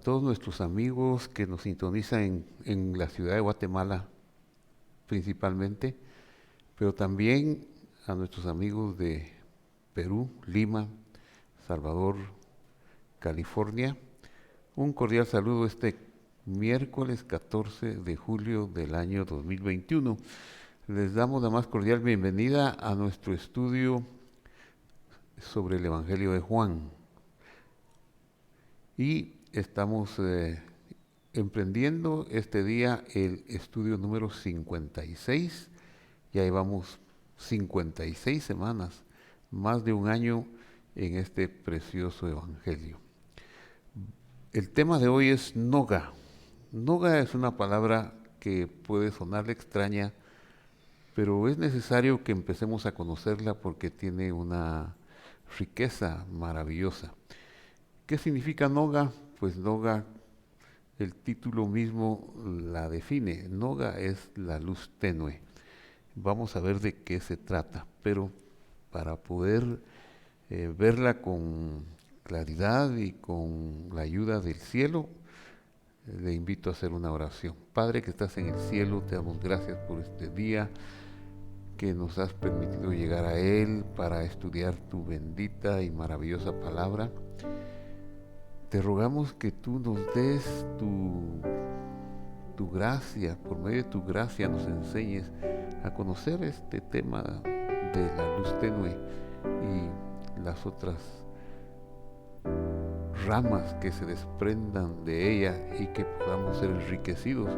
todos nuestros amigos que nos sintonizan en la ciudad de Guatemala principalmente, pero también a nuestros amigos de Perú, Lima, Salvador, California. Un cordial saludo este miércoles 14 de julio del año 2021. Les damos la más cordial bienvenida a nuestro estudio sobre el Evangelio de Juan. Y estamos emprendiendo este día el estudio número 56. Ya llevamos 56 semanas, más de un año en este precioso Evangelio. El tema de hoy es noga. Noga es una palabra que puede sonar extraña, pero es necesario que empecemos a conocerla porque tiene una riqueza maravillosa. ¿Qué significa noga? Pues noga, el título mismo la define. Noga es la luz tenue. Vamos a ver de qué se trata, pero para poder verla con claridad y con la ayuda del cielo, le invito a hacer una oración. Padre que estás en el cielo, te damos gracias por este día que nos has permitido llegar a él para estudiar tu bendita y maravillosa palabra. Te rogamos que tú nos des tu gracia, por medio de tu gracia nos enseñes a conocer este tema de la luz tenue y las otras ramas que se desprendan de ella y que podamos ser enriquecidos,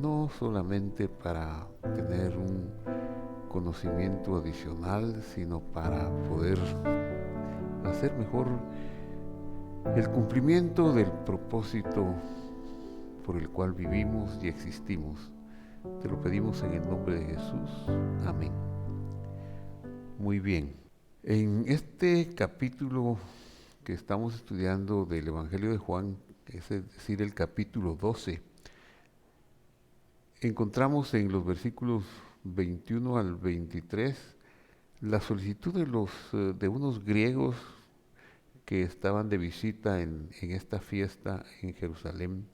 no solamente para tener un conocimiento adicional, sino para poder hacer mejor el cumplimiento del propósito por el cual vivimos y existimos. Te lo pedimos en el nombre de Jesús. Amén. Muy bien. En este capítulo que estamos estudiando del Evangelio de Juan, es decir, el capítulo 12, encontramos en los versículos 21 al 23 la solicitud de unos griegos que estaban de visita en esta fiesta en Jerusalén,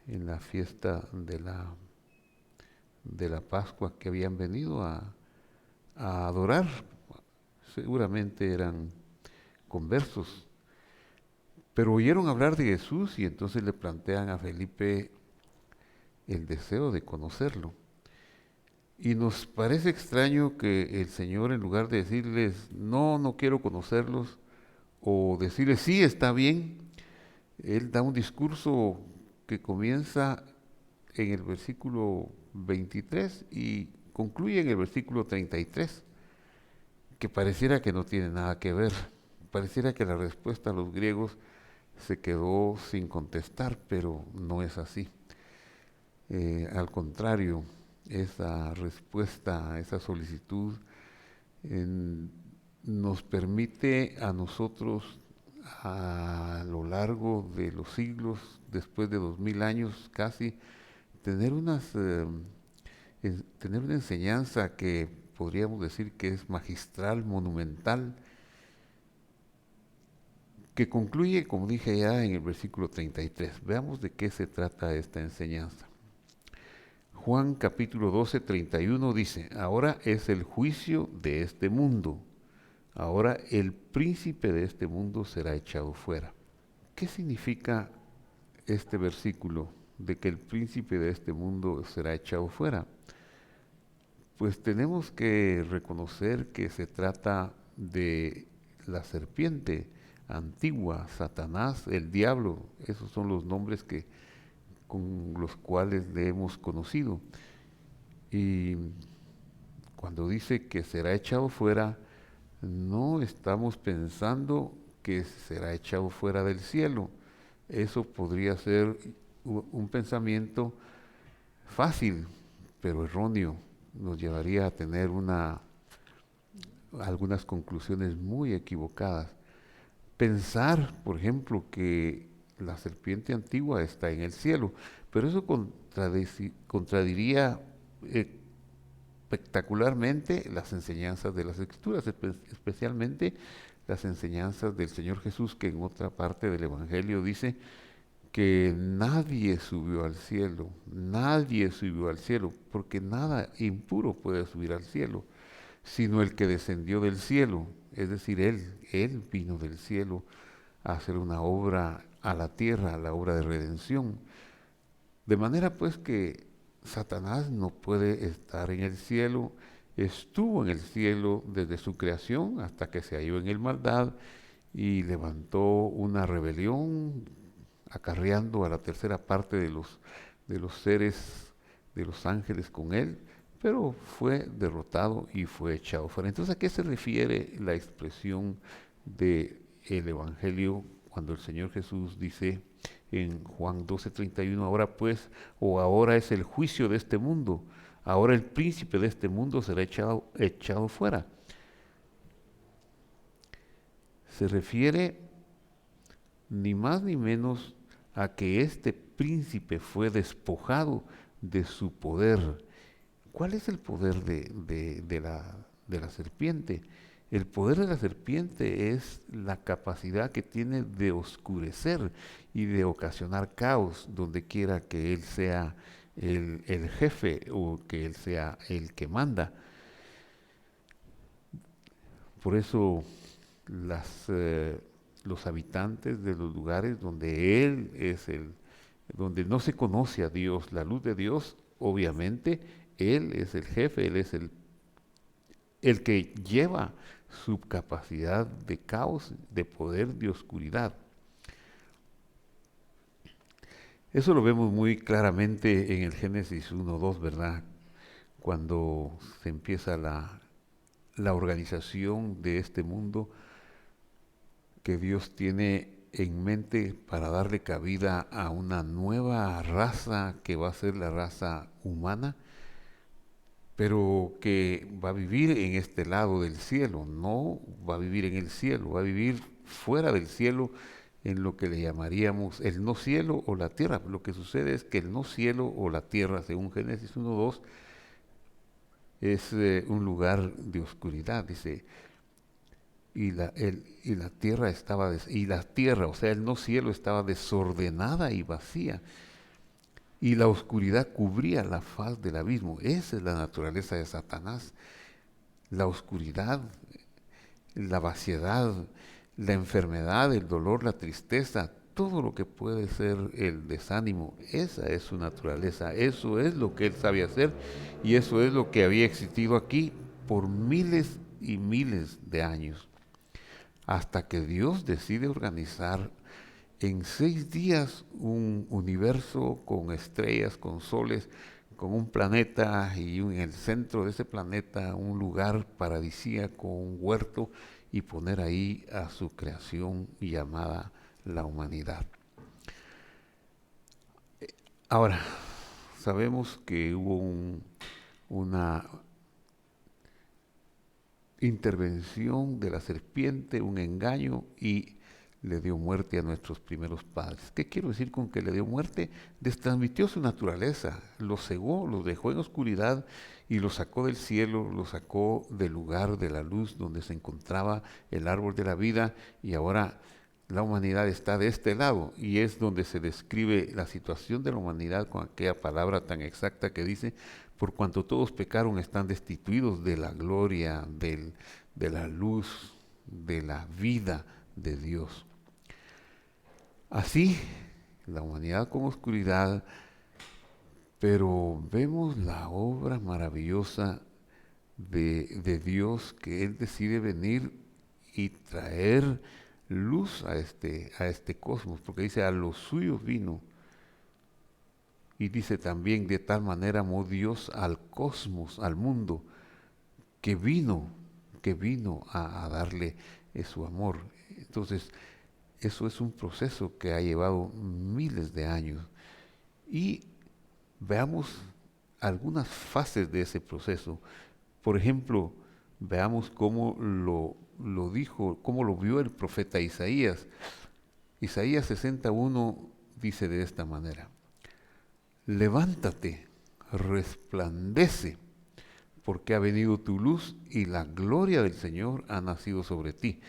en la fiesta de la Pascua, que habían venido a adorar. Seguramente eran conversos, pero oyeron hablar de Jesús y entonces le plantean a Felipe el deseo de conocerlo. Y nos parece extraño que el Señor, en lugar de decirles, no quiero conocerlos, o decirles, sí, está bien, Él da un discurso que comienza en el versículo 23 y concluye en el versículo 33, que pareciera que no tiene nada que ver. Pareciera que la respuesta a los griegos se quedó sin contestar, pero no es así. Al contrario, esa respuesta, esa solicitud nos permite a nosotros a lo largo de los siglos, después de 2000 años casi, tener una enseñanza que podríamos decir que es magistral, monumental, que concluye, como dije ya, en el versículo 33. Veamos de qué se trata esta enseñanza. Juan capítulo 12, 31 dice, ahora es el juicio de este mundo. Ahora el príncipe de este mundo será echado fuera. ¿Qué significa este versículo de que el príncipe de este mundo será echado fuera? Pues tenemos que reconocer que se trata de la serpiente antigua, Satanás, el diablo. Esos son los nombres con los cuales le hemos conocido. Y cuando dice que será echado fuera, no estamos pensando que será echado fuera del cielo. Eso podría ser un pensamiento fácil, pero erróneo. Nos llevaría a tener algunas conclusiones muy equivocadas. Pensar, por ejemplo, que la serpiente antigua está en el cielo, pero eso contradiría espectacularmente las enseñanzas de las Escrituras, especialmente las enseñanzas del Señor Jesús, que en otra parte del Evangelio dice que nadie subió al cielo, porque nada impuro puede subir al cielo, sino el que descendió del cielo, es decir, Él vino del cielo a hacer una obra a la tierra, la obra de redención. De manera pues que Satanás no puede estar en el cielo, estuvo en el cielo desde su creación hasta que se halló en el maldad y levantó una rebelión acarreando a la tercera parte de los seres, de los ángeles con él, pero fue derrotado y fue echado fuera. Entonces, ¿a qué se refiere la expresión del Evangelio cuando el Señor Jesús dice en Juan 12:31, ahora pues, o ahora es el juicio de este mundo, ahora el príncipe de este mundo será echado fuera? Se refiere ni más ni menos a que este príncipe fue despojado de su poder. ¿Cuál es el poder de la serpiente? El poder de la serpiente es la capacidad que tiene de oscurecer y de ocasionar caos donde quiera que él sea el jefe o que él sea el que manda. Por eso las, los habitantes de los lugares donde Él es donde no se conoce a Dios, la luz de Dios, obviamente Él es el jefe, Él es el que lleva su capacidad de caos, de poder, de oscuridad. Eso lo vemos muy claramente en el Génesis 1:2, ¿verdad? Cuando se empieza la organización de este mundo que Dios tiene en mente para darle cabida a una nueva raza que va a ser la raza humana, pero que va a vivir en este lado del cielo, no va a vivir en el cielo, va a vivir fuera del cielo en lo que le llamaríamos el no cielo o la tierra. Lo que sucede es que el no cielo o la tierra, según Génesis 1:2, es un lugar de oscuridad, dice, y la tierra o sea, el no cielo estaba desordenada y vacía, y la oscuridad cubría la faz del abismo. Esa es la naturaleza de Satanás, la oscuridad, la vaciedad, la enfermedad, el dolor, la tristeza, todo lo que puede ser el desánimo. Esa es su naturaleza, eso es lo que él sabe hacer, y eso es lo que había existido aquí por miles y miles de años, hasta que Dios decide organizar en 6 días un universo con estrellas, con soles, con un planeta, y en el centro de ese planeta un lugar paradisíaco, un huerto, y poner ahí a su creación llamada la humanidad. Ahora, sabemos que hubo una intervención de la serpiente, un engaño, y le dio muerte a nuestros primeros padres. ¿Qué quiero decir con que le dio muerte? Destransmitió su naturaleza, los cegó, los dejó en oscuridad y los sacó del cielo, los sacó del lugar de la luz donde se encontraba el árbol de la vida, y ahora la humanidad está de este lado, y es donde se describe la situación de la humanidad con aquella palabra tan exacta que dice: por cuanto todos pecaron, están destituidos de la gloria, de la luz, de la vida de Dios. Así, la humanidad con oscuridad, pero vemos la obra maravillosa de Dios, que Él decide venir y traer luz a este cosmos, porque dice, a los suyos vino. Y dice también, de tal manera amó Dios al cosmos, al mundo, que vino, a darle su amor. Entonces, eso es un proceso que ha llevado miles de años. Y veamos algunas fases de ese proceso. Por ejemplo, veamos cómo lo dijo, cómo lo vio el profeta Isaías. Isaías 61 dice de esta manera: levántate, resplandece, porque ha venido tu luz y la gloria del Señor ha nacido sobre ti.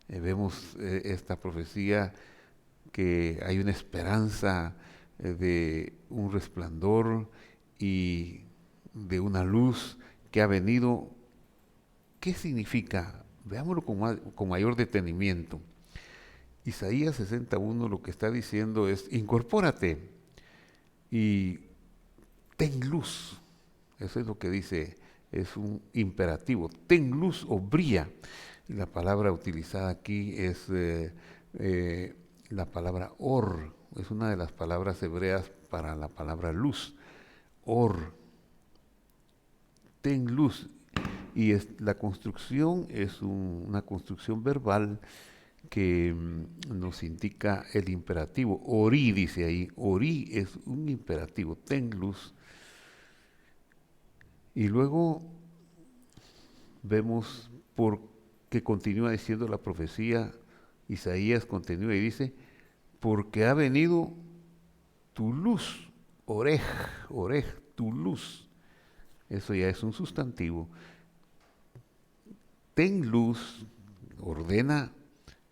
Vemos esta profecía que hay una esperanza de un resplandor y de una luz que ha venido. ¿Qué significa? Veámoslo con mayor detenimiento. Isaías 61 lo que está diciendo es: incorpórate y ten luz. Eso es lo que dice, es un imperativo. Ten luz o brilla. Y la palabra utilizada aquí es la palabra or. Es una de las palabras hebreas para la palabra luz. Or. Ten luz. Y la construcción es una construcción verbal que nos indica el imperativo. Orí, dice ahí. Orí es un imperativo. Ten luz. Y luego vemos que continúa diciendo la profecía. Isaías continúa y dice: porque ha venido tu luz. Orej, orej, tu luz. Eso ya es un sustantivo. Ten luz, ordena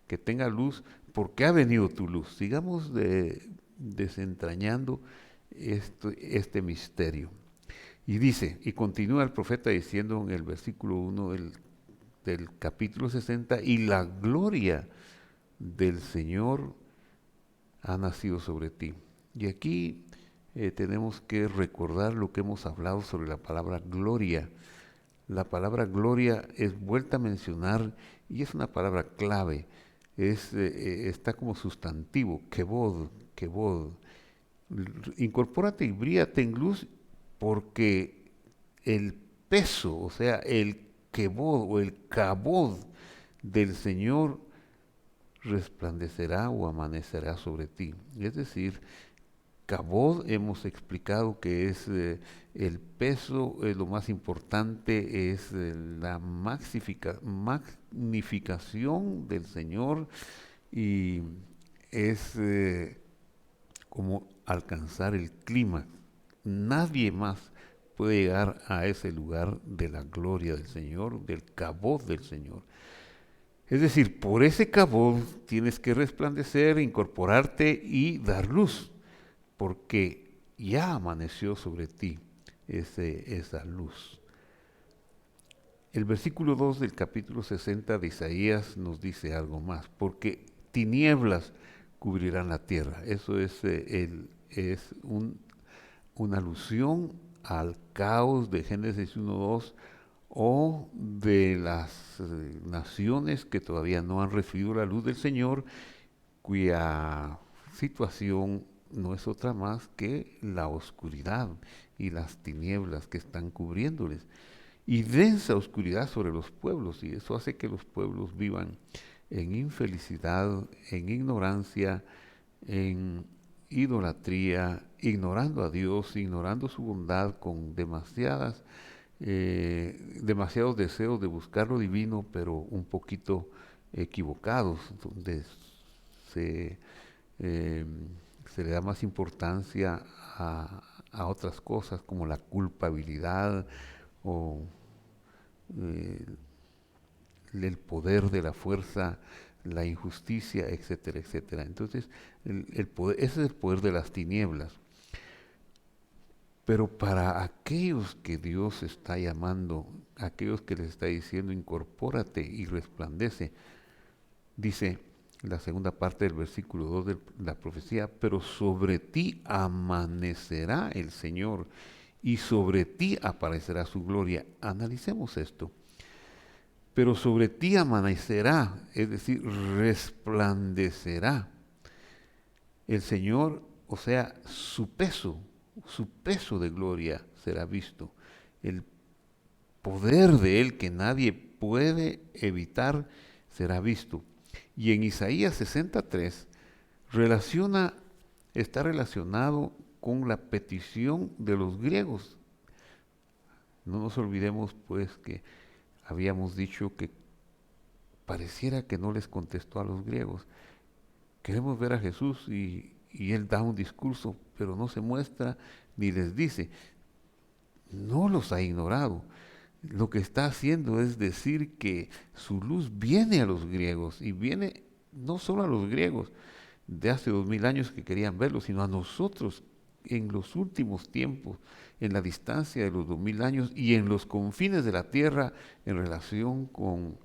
que tenga luz, porque ha venido tu luz. Sigamos desentrañando este misterio. Y dice, y continúa el profeta diciendo en el versículo 1 del capítulo 60, y la gloria del Señor ha nacido sobre ti. Y aquí tenemos que recordar lo que hemos hablado sobre la palabra gloria. La palabra gloria es vuelta a mencionar y es una palabra clave. Está como sustantivo, kevod, kevod. Incorpórate y bríate en luz, porque el peso, o sea, el kevod o el kabod del Señor resplandecerá o amanecerá sobre ti. Es decir, kabod hemos explicado que es el peso, lo más importante es la magnificación del Señor, y es como alcanzar el clima. Nadie más puede llegar a ese lugar de la gloria del Señor, del kabod del Señor. Es decir, por ese kabod tienes que resplandecer, incorporarte y dar luz, porque ya amaneció sobre ti esa luz. El versículo 2 del capítulo 60 de Isaías nos dice algo más: porque tinieblas cubrirán la tierra. Eso es una alusión al caos de Génesis 1:2, o de las naciones que todavía no han recibido la luz del Señor, cuya situación no es otra más que la oscuridad y las tinieblas que están cubriéndoles. Y densa oscuridad sobre los pueblos, y eso hace que los pueblos vivan en infelicidad, en ignorancia, en idolatría, ignorando a Dios, ignorando su bondad, con demasiados deseos de buscar lo divino, pero un poquito equivocados, donde se, eh, se le da más importancia a otras cosas como la culpabilidad o eh, el poder de la fuerza, la injusticia, etcétera, etcétera. Entonces, ese es el poder de las tinieblas. Pero para aquellos que Dios está llamando, aquellos que les está diciendo: incorpórate y resplandece, dice la segunda parte del versículo 2 de la profecía: pero sobre ti amanecerá el Señor y sobre ti aparecerá su gloria. Analicemos esto. Pero sobre ti amanecerá, es decir, resplandecerá el Señor, o sea, su peso de gloria será visto. El poder de Él que nadie puede evitar será visto. Y en Isaías 63 está relacionado con la petición de los griegos. No nos olvidemos pues que habíamos dicho que pareciera que no les contestó a los griegos. Queremos ver a Jesús y Él da un discurso, pero no se muestra ni les dice. No los ha ignorado. Lo que está haciendo es decir que su luz viene a los griegos, y viene no solo a los griegos, de hace 2000 años que querían verlo, sino a nosotros en los últimos tiempos, en la distancia de los 2000 años y en los confines de la tierra en relación con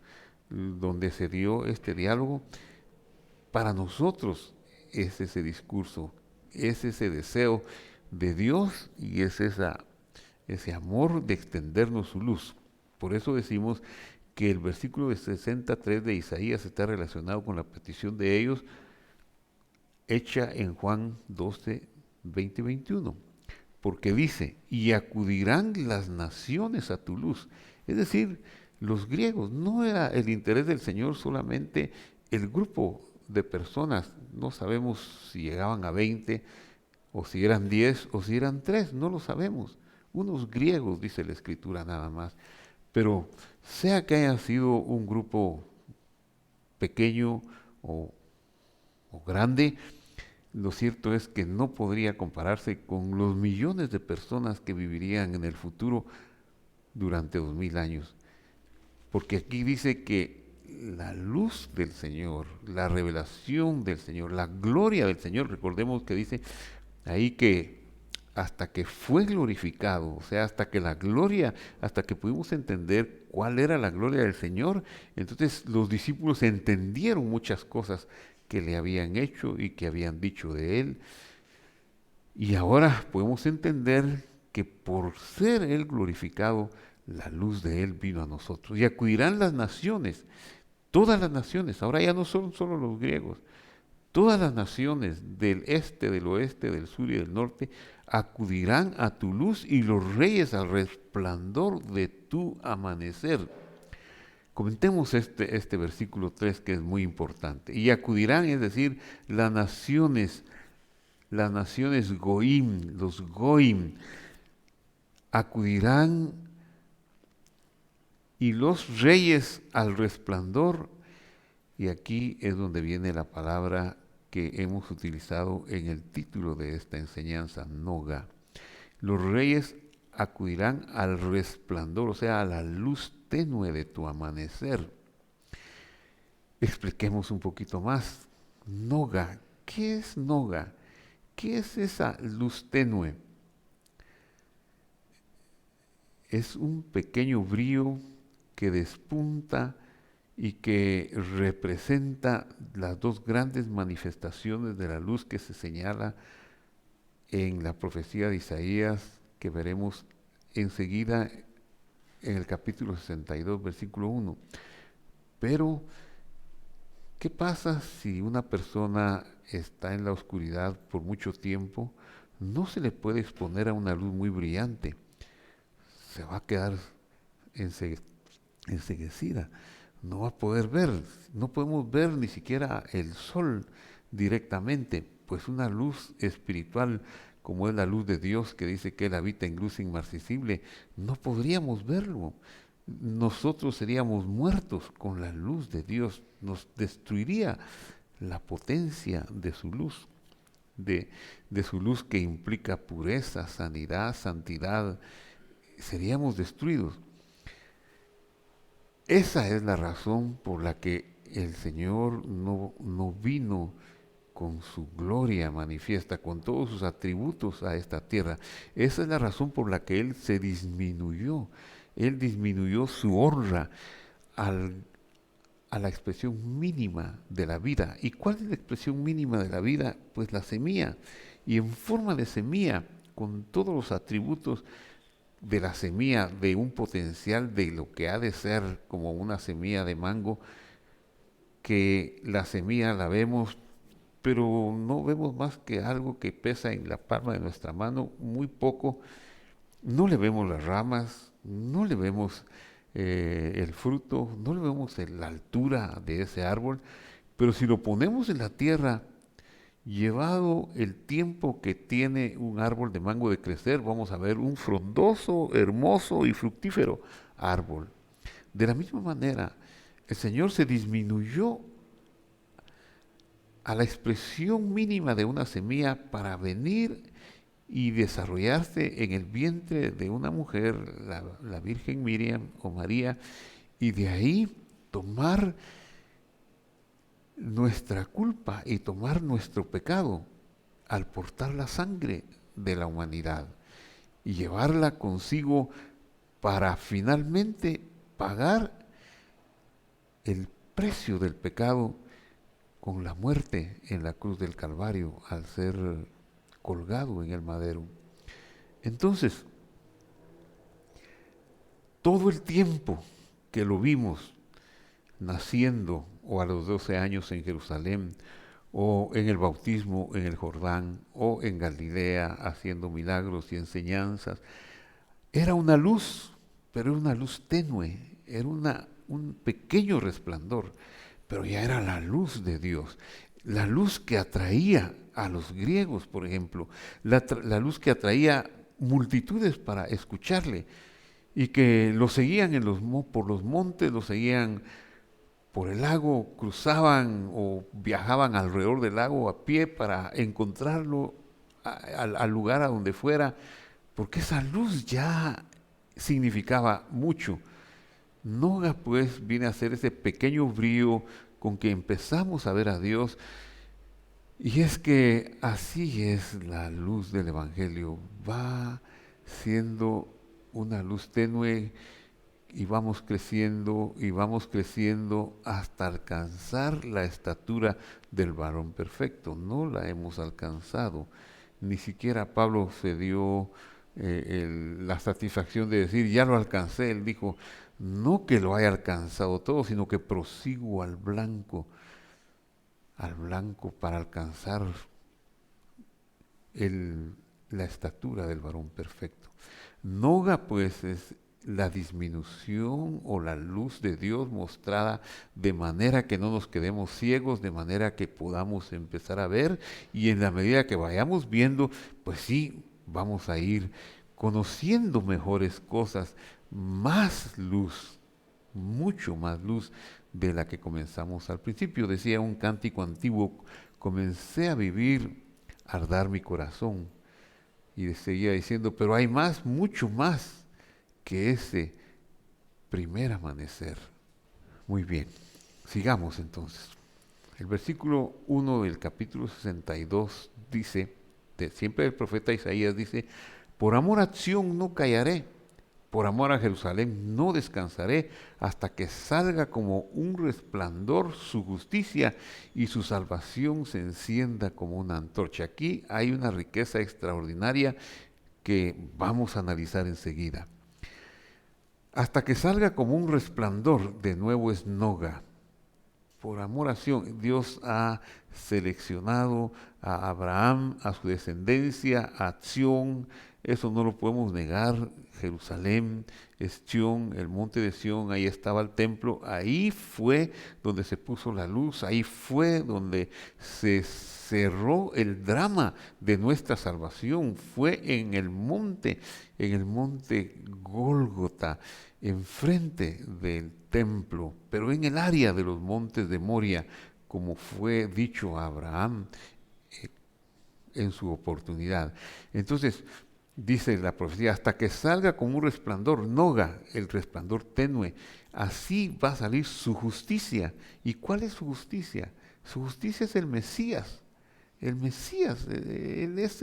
donde se dio este diálogo. Para nosotros es ese discurso, es ese deseo de Dios y es ese amor de extendernos su luz. Por eso decimos que el versículo de 63 de Isaías está relacionado con la petición de ellos hecha en Juan 12, 20, 21. Porque dice, y acudirán las naciones a tu luz. Es decir, los griegos, no era el interés del Señor solamente el grupo de personas, no sabemos si llegaban a 20 o si eran 10 o si eran 3, no lo sabemos. Unos griegos, dice la Escritura nada más. Pero sea que haya sido un grupo pequeño o, o grande, lo cierto es que no podría compararse con los millones de personas que vivirían en el futuro durante 2000 años. Porque aquí dice que la luz del Señor, la revelación del Señor, la gloria del Señor, recordemos que dice ahí que hasta que fue glorificado, o sea, hasta que la gloria, hasta que pudimos entender cuál era la gloria del Señor, entonces los discípulos entendieron muchas cosas que le habían hecho y que habían dicho de él. Y ahora podemos entender que por ser él glorificado, la luz de él vino a nosotros. Y acudirán las naciones, todas las naciones, ahora ya no son solo los griegos, todas las naciones del este, del oeste, del sur y del norte acudirán a tu luz y los reyes al resplandor de tu amanecer. Comentemos este versículo 3 que es muy importante. Y acudirán, es decir, las naciones Goim, los Goim, acudirán y los reyes al resplandor. Y aquí es donde viene la palabra que hemos utilizado en el título de esta enseñanza, Noga. Los reyes acudirán al resplandor, o sea, a la luz tenue de tu amanecer. Expliquemos un poquito más. Noga, ¿qué es Noga? ¿Qué es esa luz tenue? Es un pequeño brillo que despunta y que representa las dos grandes manifestaciones de la luz que se señala en la profecía de Isaías, que veremos enseguida en el capítulo 62, versículo 1. Pero, ¿qué pasa si una persona está en la oscuridad por mucho tiempo? No se le puede exponer a una luz muy brillante. Se va a quedar enceguecida. No va a poder ver. No podemos ver ni siquiera el sol directamente. Pues una luz espiritual como es la luz de Dios que dice que Él habita en luz inmarcesible, no podríamos verlo. Nosotros seríamos muertos con la luz de Dios. Nos destruiría la potencia de su luz, de su luz que implica pureza, sanidad, santidad. Seríamos destruidos. Esa es la razón por la que el Señor no vino con su gloria manifiesta, con todos sus atributos a esta tierra. Esa es la razón por la que Él se disminuyó. Él disminuyó su honra a la expresión mínima de la vida. ¿Y cuál es la expresión mínima de la vida? Pues la semilla. Y en forma de semilla, con todos los atributos de la semilla, de un potencial de lo que ha de ser como una semilla de mango, que la semilla la vemos, pero no vemos más que algo que pesa en la palma de nuestra mano, muy poco. No le vemos las ramas, no le vemos el fruto, no le vemos la altura de ese árbol, pero si lo ponemos en la tierra, llevado el tiempo que tiene un árbol de mango de crecer, vamos a ver un frondoso, hermoso y fructífero árbol. De la misma manera, el Señor se disminuyó a la expresión mínima de una semilla para venir y desarrollarse en el vientre de una mujer, la Virgen Miriam o María, y de ahí tomar nuestra culpa y tomar nuestro pecado al portar la sangre de la humanidad y llevarla consigo para finalmente pagar el precio del pecado con la muerte en la cruz del Calvario al ser colgado en el madero. Entonces, todo el tiempo que lo vimos naciendo o a los 12 años en Jerusalén, o en el bautismo en el Jordán, o en Galilea haciendo milagros y enseñanzas, era una luz, pero era una luz tenue, era un pequeño resplandor, pero ya era la luz de Dios, la luz que atraía a los griegos, por ejemplo, la luz que atraía multitudes para escucharle y que lo seguían por los montes, lo seguían por el lago, cruzaban o viajaban alrededor del lago a pie para encontrarlo al lugar a donde fuera, porque esa luz ya significaba mucho. Noga pues viene a ser ese pequeño brillo con que empezamos a ver a Dios, y es que así es la luz del Evangelio, va siendo una luz tenue y vamos creciendo hasta alcanzar la estatura del varón perfecto. No la hemos alcanzado. Ni siquiera Pablo se dio la satisfacción de decir, ya lo alcancé. Él dijo, no que lo haya alcanzado todo, sino que prosigo al blanco para alcanzar la estatura del varón perfecto. Noga pues es la disminución o la luz de Dios mostrada de manera que no nos quedemos ciegos, de manera que podamos empezar a ver, y en la medida que vayamos viendo, pues sí, vamos a ir conociendo mejores cosas, más luz, mucho más luz de la que comenzamos al principio. Decía un cántico antiguo, comencé a vivir al dar mi corazón, y seguía diciendo, pero hay más, mucho más que ese primer amanecer. Muy bien, sigamos entonces. El versículo 1 del capítulo 62 dice, siempre el profeta Isaías dice, por amor a Sión no callaré, por amor a Jerusalén no descansaré, hasta que salga como un resplandor su justicia y su salvación se encienda como una antorcha. Aquí hay una riqueza extraordinaria que vamos a analizar enseguida. Hasta que salga como un resplandor, de nuevo es Noga. Por amor a Sión, Dios ha seleccionado a Abraham, a su descendencia, a Sión, eso no lo podemos negar. Jerusalén es Sión, el monte de Sión, ahí estaba el templo, ahí fue donde se puso la luz, ahí fue donde se cerró el drama de nuestra salvación, fue en el monte Gólgota, enfrente del templo, pero en el área de los montes de Moria, como fue dicho a Abraham en su oportunidad. Entonces, dice la profecía, hasta que salga como un resplandor, Noga, el resplandor tenue, así va a salir su justicia. ¿Y cuál es su justicia? Su justicia es el Mesías. El Mesías, Él es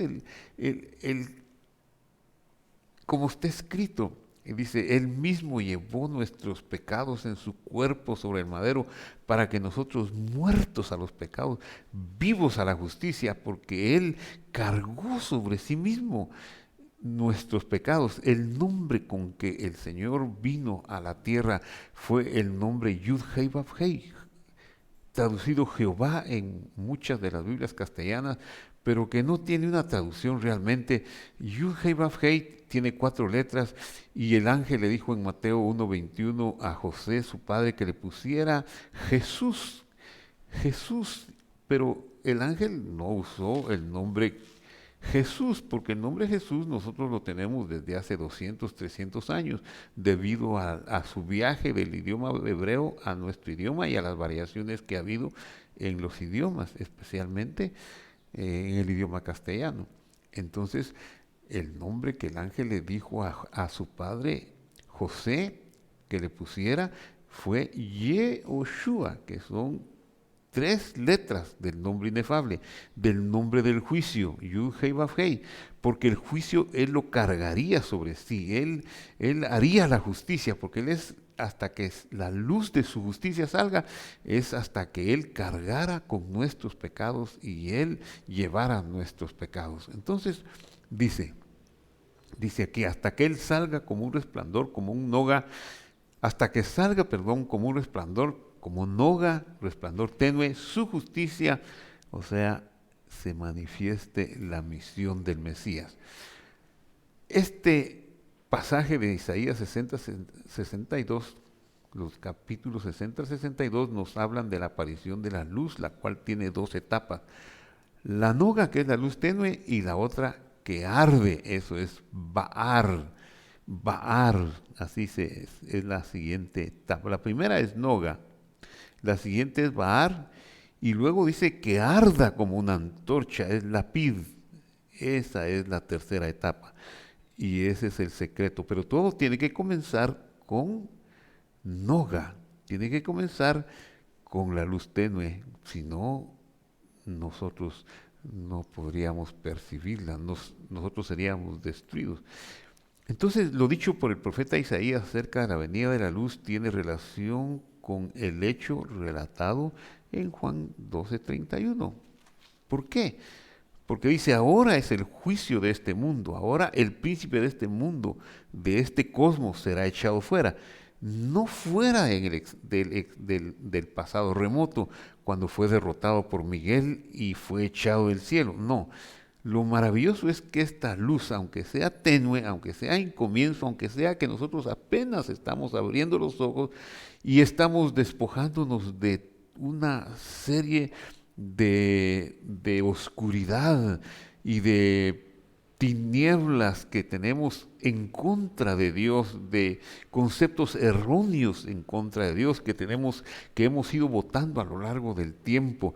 como está escrito, y dice, Él mismo llevó nuestros pecados en su cuerpo sobre el madero, para que nosotros, muertos a los pecados, vivos a la justicia, porque Él cargó sobre sí mismo nuestros pecados. El nombre con que el Señor vino a la tierra fue el nombre Yud-Hei-Vav-Hei, traducido Jehová en muchas de las Biblias castellanas, pero que no tiene una traducción realmente. Yud-Hei-Vav-Hei tiene 4 letras, y el ángel le dijo en Mateo 1:21 a José, su padre, que le pusiera Jesús, Jesús, pero el ángel no usó el nombre Jesús, porque el nombre Jesús nosotros lo tenemos desde hace 200, 300 años, debido a su viaje del idioma hebreo a nuestro idioma y a las variaciones que ha habido en los idiomas, especialmente en el idioma castellano. Entonces, el nombre que el ángel le dijo a su padre José que le pusiera fue Yehoshua, que son 3 letras del nombre inefable, del nombre del juicio, Yud Hei Vav Hei, porque el juicio Él lo cargaría sobre sí, él haría la justicia, porque Él es, hasta que la luz de su justicia salga, es hasta que Él cargara con nuestros pecados y Él llevara nuestros pecados. Entonces, dice aquí, hasta que Él salga como un resplandor, como un noga, hasta que salga, perdón, como un resplandor, como noga, resplandor tenue, su justicia, o sea, se manifieste la misión del Mesías. Este pasaje de Isaías 60-62, los capítulos 60-62 nos hablan de la aparición de la luz, la cual tiene 2 etapas. La noga, que es la luz tenue, y la otra que arde, eso es Baar. Baar, es la siguiente etapa. La primera es noga, la siguiente es Baar, y luego dice que arda como una antorcha, es lapid. Esa es la tercera etapa, y ese es el secreto. Pero todo tiene que comenzar con noga, tiene que comenzar con la luz tenue, si no, nosotros no podríamos percibirla, nosotros seríamos destruidos. Entonces, lo dicho por el profeta Isaías acerca de la venida de la luz tiene relación con el hecho relatado en Juan 12:31. ¿Por qué? Porque dice, ahora es el juicio de este mundo, ahora el príncipe de este mundo, de este cosmos, será echado fuera. No fuera del pasado remoto, cuando fue derrotado por Miguel y fue echado del cielo. No, lo maravilloso es que esta luz, aunque sea tenue, aunque sea en comienzo, aunque sea que nosotros apenas estamos abriendo los ojos y estamos despojándonos de una serie de oscuridad y de tinieblas que tenemos en contra de Dios, de conceptos erróneos en contra de Dios que hemos ido votando a lo largo del tiempo,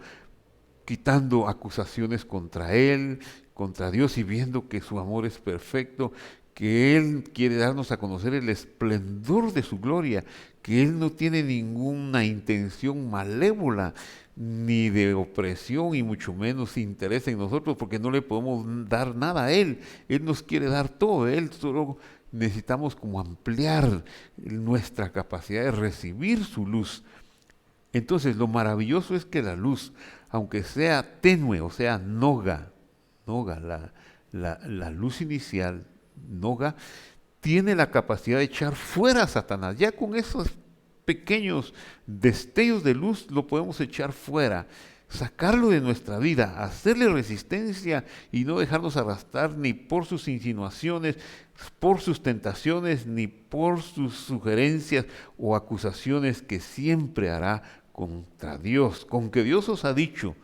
quitando acusaciones contra Él, contra Dios, y viendo que su amor es perfecto, que Él quiere darnos a conocer el esplendor de su gloria, que Él no tiene ninguna intención malévola, ni de opresión, y mucho menos interés en nosotros, porque no le podemos dar nada a Él. Él nos quiere dar todo, Él solo necesitamos como ampliar nuestra capacidad de recibir su luz. Entonces, lo maravilloso es que la luz, aunque sea tenue, o sea, noga, la luz inicial, noga, tiene la capacidad de echar fuera a Satanás. Ya con esos pequeños destellos de luz lo podemos echar fuera, sacarlo de nuestra vida, hacerle resistencia y no dejarnos arrastrar ni por sus insinuaciones, por sus tentaciones, ni por sus sugerencias o acusaciones que siempre hará contra Dios. Con que Dios os ha dicho,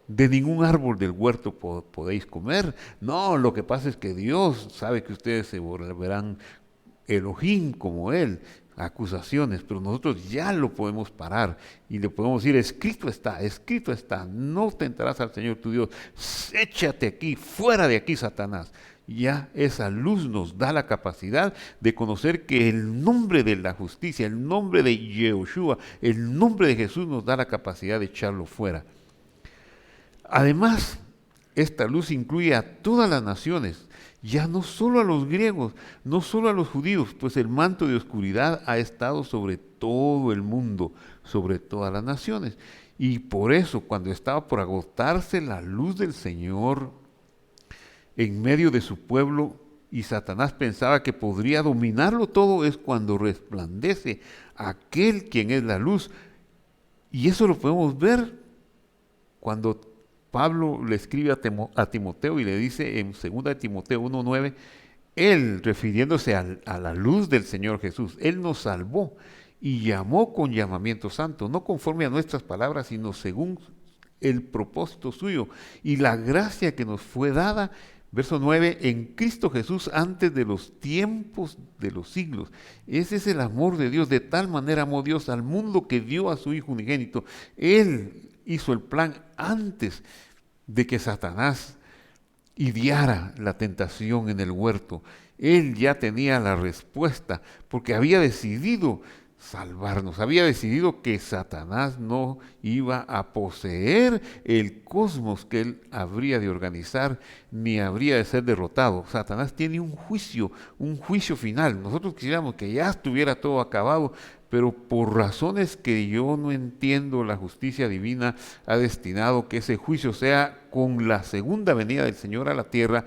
de ningún árbol del huerto podéis comer. No, lo que pasa es que Dios sabe que ustedes se volverán Elohim como Él. Acusaciones, pero nosotros ya lo podemos parar y le podemos decir, escrito está, no tentarás al Señor tu Dios, échate aquí, fuera de aquí, Satanás. Ya esa luz nos da la capacidad de conocer que el nombre de la justicia, el nombre de Yehoshua, el nombre de Jesús nos da la capacidad de echarlo fuera. Además, esta luz incluye a todas las naciones, ya no solo a los griegos, no solo a los judíos, pues el manto de oscuridad ha estado sobre todo el mundo, sobre todas las naciones. Y por eso, cuando estaba por agotarse la luz del Señor en medio de su pueblo, y Satanás pensaba que podría dominarlo todo, es cuando resplandece aquel quien es la luz. Y eso lo podemos ver cuando Pablo le escribe a Timoteo y le dice en 2 Timoteo 1:9, Él, refiriéndose a la luz del Señor Jesús, Él nos salvó y llamó con llamamiento santo, no conforme a nuestras palabras, sino según el propósito suyo y la gracia que nos fue dada. Verso 9, en Cristo Jesús antes de los tiempos de los siglos. Ese es el amor de Dios. De tal manera amó Dios al mundo que dio a su Hijo unigénito. Él hizo el plan antes de que Satanás ideara la tentación en el huerto. Él ya tenía la respuesta porque había decidido salvarnos. Había decidido que Satanás no iba a poseer el cosmos que él habría de organizar, ni habría de ser derrotado. Satanás tiene un juicio final. Nosotros quisiéramos que ya estuviera todo acabado, pero por razones que yo no entiendo, la justicia divina ha destinado que ese juicio sea con la segunda venida del Señor a la tierra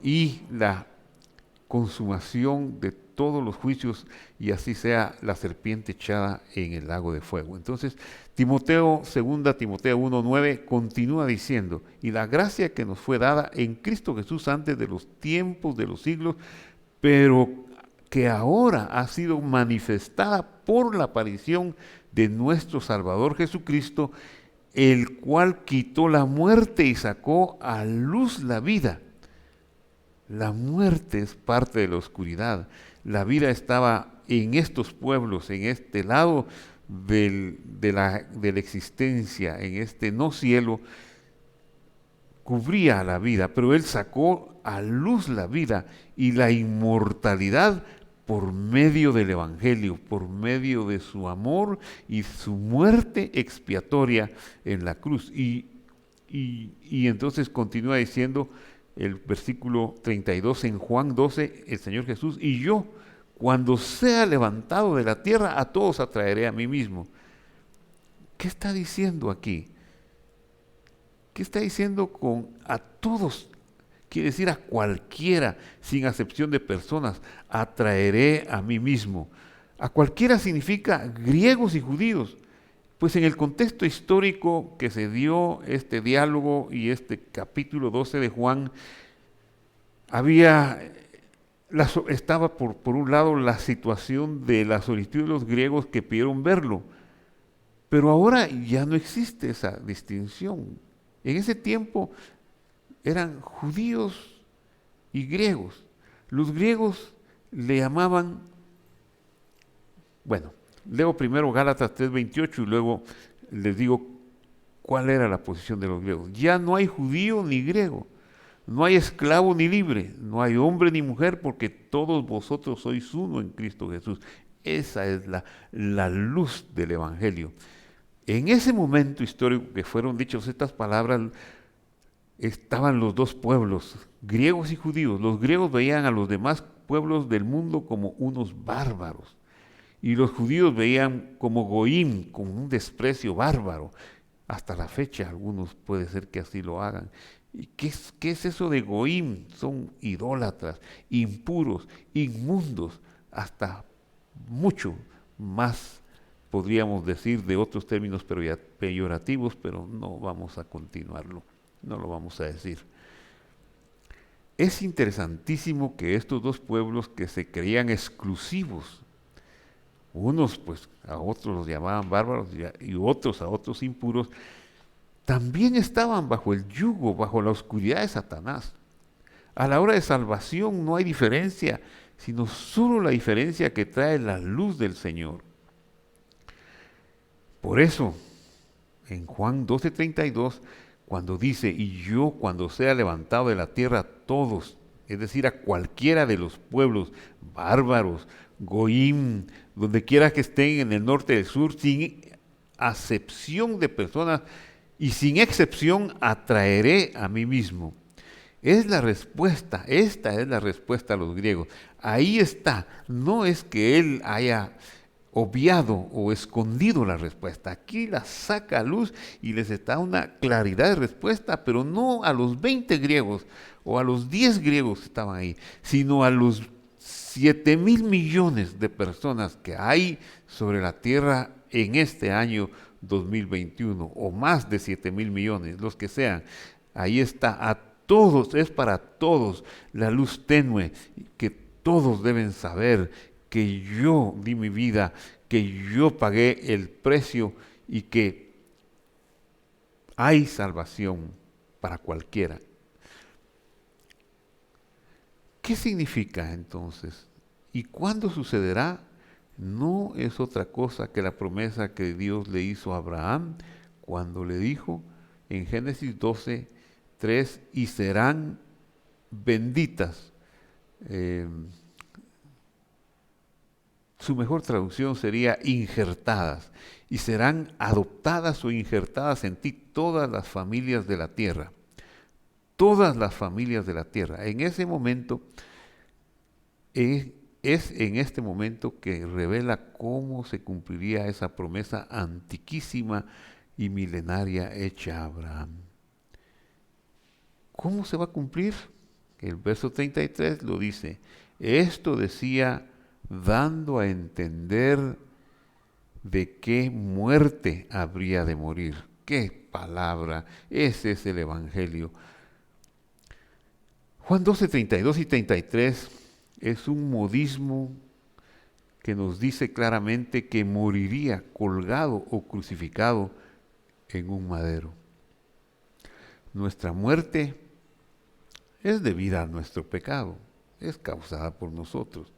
y la consumación de todos los juicios, y así sea la serpiente echada en el lago de fuego. Entonces, segunda Timoteo 1:9 continúa diciendo, y la gracia que nos fue dada en Cristo Jesús antes de los tiempos de los siglos, pero que ahora ha sido manifestada por la aparición de nuestro Salvador Jesucristo, el cual quitó la muerte y sacó a luz la vida. La muerte es parte de la oscuridad. La vida estaba en estos pueblos, en este lado de la existencia, en este no cielo, cubría la vida, pero Él sacó a luz la vida y la inmortalidad por medio del Evangelio, por medio de su amor y su muerte expiatoria en la cruz. Y entonces continúa diciendo el versículo 32 en Juan 12, el Señor Jesús, y yo, cuando sea levantado de la tierra, a todos atraeré a mí mismo. ¿Qué está diciendo aquí? ¿Qué está diciendo con a todos? Quiere decir a cualquiera, sin acepción de personas, atraeré a mí mismo. A cualquiera significa griegos y judíos. Pues en el contexto histórico que se dio este diálogo y este capítulo 12 de Juan, estaba por un lado la situación de la solicitud de los griegos que pidieron verlo, pero ahora ya no existe esa distinción. En ese tiempo eran judíos y griegos. Los griegos le llamaban, bueno, leo primero Gálatas 3:28 y luego les digo cuál era la posición de los griegos. Ya no hay judío ni griego, no hay esclavo ni libre, no hay hombre ni mujer, porque todos vosotros sois uno en Cristo Jesús. Esa es la luz del Evangelio. En ese momento histórico que fueron dichas estas palabras, estaban los dos pueblos, griegos y judíos. Los griegos veían a los demás pueblos del mundo como unos bárbaros. Y los judíos veían como goim, como un desprecio bárbaro. Hasta la fecha algunos puede ser que así lo hagan. ¿Y qué es eso de goim? Son idólatras, impuros, inmundos, hasta mucho más podríamos decir de otros términos peyorativos, pero no vamos a continuarlo, no lo vamos a decir. Es interesantísimo que estos dos pueblos que se creían exclusivos, unos pues a otros los llamaban bárbaros y otros a otros impuros, también estaban bajo el yugo, bajo la oscuridad de Satanás. A la hora de salvación no hay diferencia, sino solo la diferencia que trae la luz del Señor. Por eso, en Juan 12:32, cuando dice, y yo cuando sea levantado de la tierra, todos, es decir, a cualquiera de los pueblos bárbaros, goim, donde quiera que estén en el norte y el sur, sin acepción de personas y sin excepción, atraeré a mí mismo. Es la respuesta, esta es la respuesta a los griegos. Ahí está, no es que él haya obviado o escondido la respuesta. Aquí la saca a luz y les da una claridad de respuesta, pero no a los 20 griegos o a los 10 griegos que estaban ahí, sino a los 7,000 millones de personas que hay sobre la tierra en este año 2021, o más de 7,000 millones, los que sean. Ahí está, a todos, es para todos la luz tenue, que todos deben saber que yo di mi vida, que yo pagué el precio y que hay salvación para cualquiera. ¿Qué significa entonces? ¿Y cuándo sucederá? No es otra cosa que la promesa que Dios le hizo a Abraham cuando le dijo en Génesis 12:3, y serán benditas su mejor traducción sería injertadas, y serán adoptadas o injertadas en ti todas las familias de la tierra. Todas las familias de la tierra. En ese momento, es en este momento que revela cómo se cumpliría esa promesa antiquísima y milenaria hecha a Abraham. ¿Cómo se va a cumplir? El verso 33 lo dice. Esto decía dando a entender de qué muerte habría de morir. ¡Qué palabra! Ese es el Evangelio. Juan 12, 32 y 33 es un modismo que nos dice claramente que moriría colgado o crucificado en un madero. Nuestra muerte es debida a nuestro pecado, es causada por nosotros.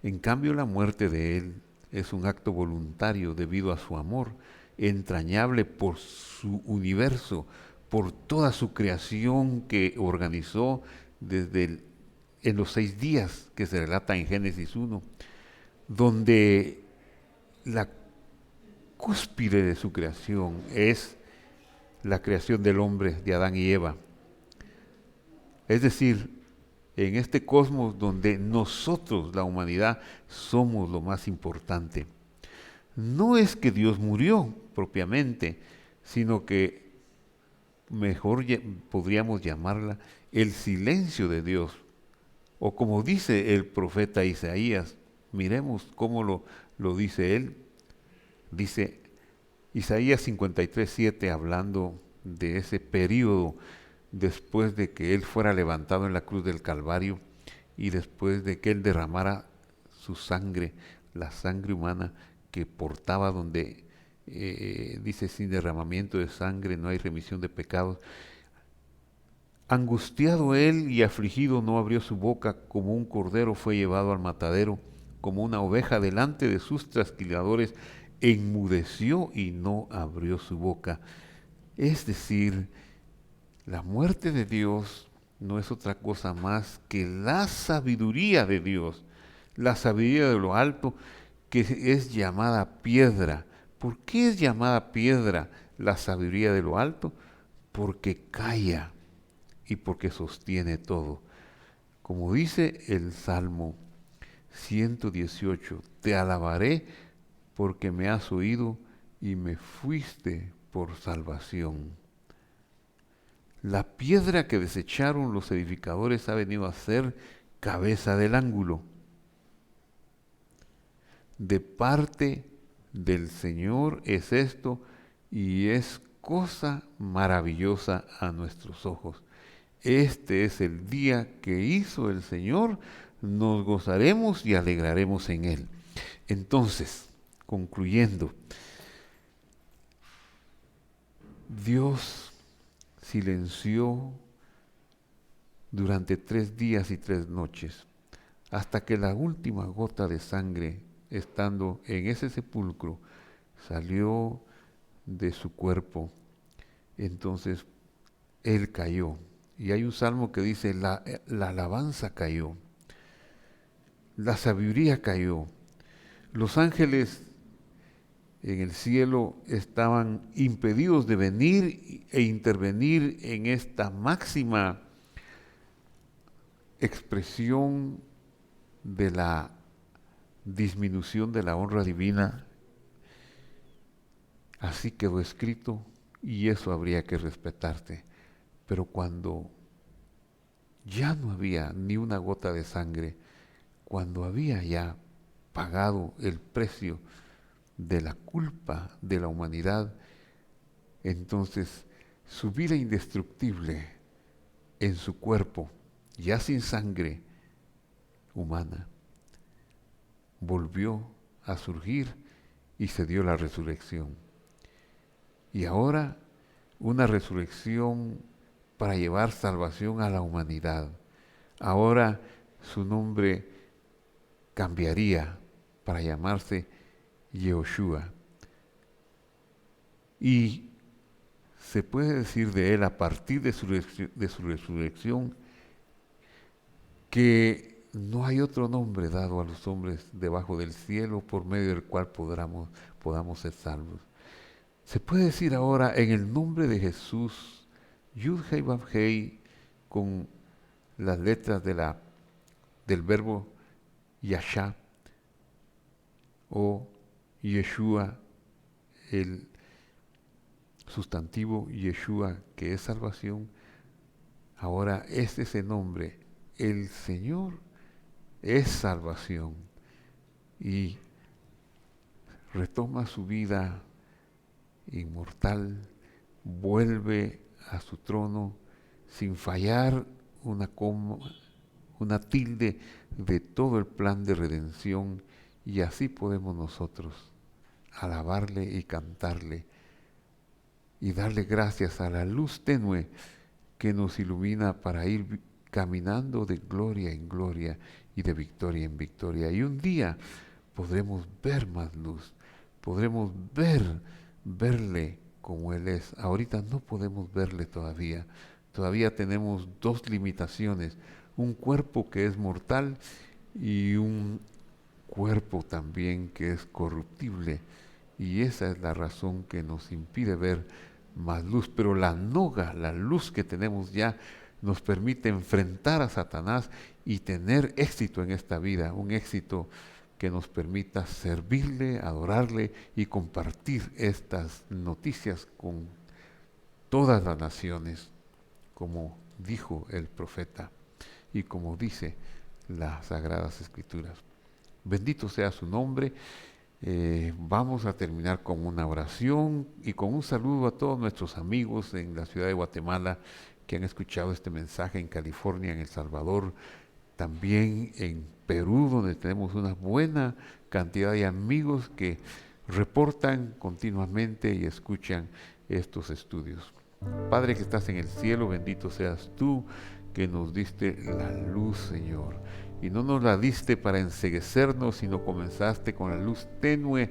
En cambio, la muerte de Él es un acto voluntario debido a su amor, entrañable por su universo, por toda su creación que organizó en los 6 días que se relata en Génesis 1, donde la cúspide de su creación es la creación del hombre, de Adán y Eva. Es decir, en este cosmos donde nosotros, la humanidad, somos lo más importante. No es que Dios murió propiamente, sino que mejor podríamos llamarla el silencio de Dios. O como dice el profeta Isaías, miremos cómo lo dice él. Dice Isaías 53:7, hablando de ese periodo después de que Él fuera levantado en la cruz del Calvario y después de que Él derramara su sangre, la sangre humana que portaba, donde dice, sin derramamiento de sangre no hay remisión de pecados. Angustiado Él y afligido no abrió su boca, como un cordero fue llevado al matadero, como una oveja delante de sus trasquiladores, enmudeció y no abrió su boca. Es decir, la muerte de Dios no es otra cosa más que la sabiduría de Dios, la sabiduría de lo alto, que es llamada piedra. ¿Por qué es llamada piedra la sabiduría de lo alto? Porque calla y porque sostiene todo. Como dice el Salmo 118, te alabaré porque me has oído y me fuiste por salvación. La piedra que desecharon los edificadores ha venido a ser cabeza del ángulo. De parte del Señor es esto, y es cosa maravillosa a nuestros ojos. Este es el día que hizo el Señor, nos gozaremos y alegraremos en Él. Entonces, concluyendo, Dios silenció durante 3 días y 3 noches, hasta que la última gota de sangre, estando en ese sepulcro, salió de su cuerpo. Entonces Él cayó. Y hay un salmo que dice, la alabanza cayó, la sabiduría cayó. Los ángeles en el cielo estaban impedidos de venir e intervenir en esta máxima expresión de la disminución de la honra divina. Así quedó escrito y eso habría que respetarse. Pero cuando ya no había ni una gota de sangre, cuando había ya pagado el precio de la culpa de la humanidad, entonces su vida indestructible en su cuerpo, ya sin sangre humana, volvió a surgir y se dio la resurrección. Y ahora una resurrección para llevar salvación a la humanidad. Ahora su nombre cambiaría para llamarse Yehoshua. Y se puede decir de él, a partir de su resurrección, que no hay otro nombre dado a los hombres debajo del cielo por medio del cual podamos ser salvos. Se puede decir ahora en el nombre de Jesús, Yud Hei Vav Hei, con las letras del verbo Yashá o Yeshua, el sustantivo Yeshua, que es salvación. Ahora es ese nombre, el Señor es salvación, y retoma su vida inmortal, vuelve a su trono sin fallar una coma, una tilde de todo el plan de redención, y así podemos nosotros alabarle y cantarle y darle gracias a la luz tenue que nos ilumina para ir caminando de gloria en gloria y de victoria en victoria. Y un día podremos ver más luz, podremos verle como Él es. Ahorita no podemos verle todavía. Todavía tenemos dos limitaciones: un cuerpo que es mortal y un cuerpo también que es corruptible. Y esa es la razón que nos impide ver más luz. Pero la noga, la luz que tenemos ya, nos permite enfrentar a Satanás y tener éxito en esta vida, un éxito que nos permita servirle, adorarle y compartir estas noticias con todas las naciones, como dijo el profeta y como dice las Sagradas Escrituras. Bendito sea su nombre. Vamos a terminar con una oración y con un saludo a todos nuestros amigos en la ciudad de Guatemala que han escuchado este mensaje, en California, en El Salvador, también en Perú, donde tenemos una buena cantidad de amigos que reportan continuamente y escuchan estos estudios. Padre que estás en el cielo, bendito seas tú que nos diste la luz, Señor. Y no nos la diste para enceguecernos, sino comenzaste con la luz tenue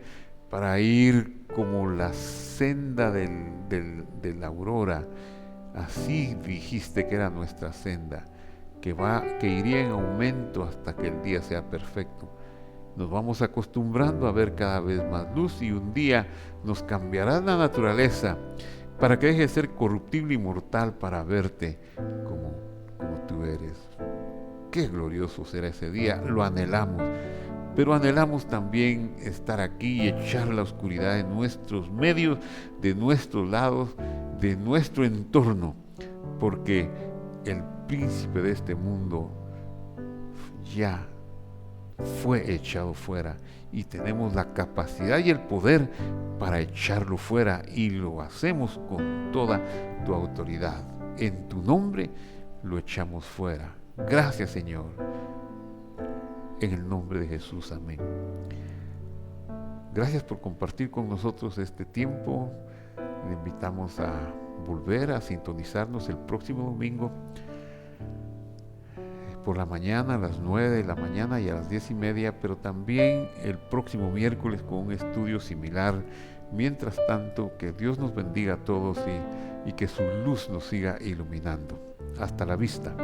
para ir como la senda de la aurora. Así dijiste que era nuestra senda, que iría en aumento hasta que el día sea perfecto. Nos vamos acostumbrando a ver cada vez más luz y un día nos cambiará la naturaleza para que deje de ser corruptible y mortal para verte como tú eres. Qué glorioso será ese día, lo anhelamos, pero anhelamos también estar aquí y echar la oscuridad de nuestros medios, de nuestros lados, de nuestro entorno, porque el príncipe de este mundo ya fue echado fuera y tenemos la capacidad y el poder para echarlo fuera, y lo hacemos con toda tu autoridad. En tu nombre lo echamos fuera. Gracias, Señor. En el nombre de Jesús, amén. Gracias por compartir con nosotros este tiempo. Le invitamos a volver a sintonizarnos el próximo domingo por la mañana, a las 9 de la mañana y a las 10:30, pero también el próximo miércoles con un estudio similar. Mientras tanto, que Dios nos bendiga a todos y que su luz nos siga iluminando. Hasta la vista.